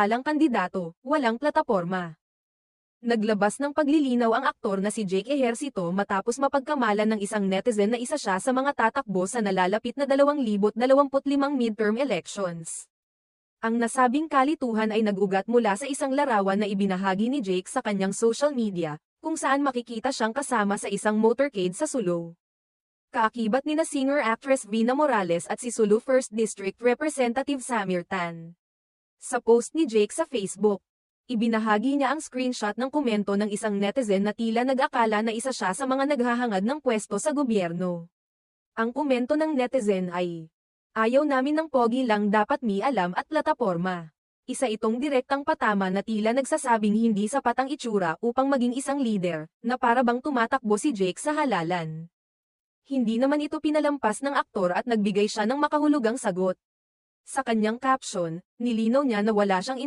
Alang kandidato, walang plataporma. Naglabas ng paglilinaw ang aktor na si Jake Ejercito matapos mapagkamalan ng isang netizen na isa siya sa mga tatakbo sa nalalapit na 2025 midterm elections. Ang nasabing kalituhan ay nag-ugat mula sa isang larawan na ibinahagi ni Jake sa kanyang social media, kung saan makikita siyang kasama sa isang motorcade sa Sulu. Kaakibat nina singer-actress Vina Morales at si Sulu 1st District Representative Samir Tan. Sa post ni Jake sa Facebook, ibinahagi niya ang screenshot ng komento ng isang netizen na tila nag-akala na isa siya sa mga naghahangad ng pwesto sa gobyerno. Ang komento ng netizen ay, "Ayaw namin ng pogi lang, dapat may alam at plataporma." Isa itong direktang patama na tila nagsasabing hindi sapat ang itsura upang maging isang leader, na para bang tumatakbo si Jake sa halalan. Hindi naman ito pinalampas ng aktor at nagbigay siya ng makahulugang sagot. Sa kanyang caption, nilinaw niya na wala siyang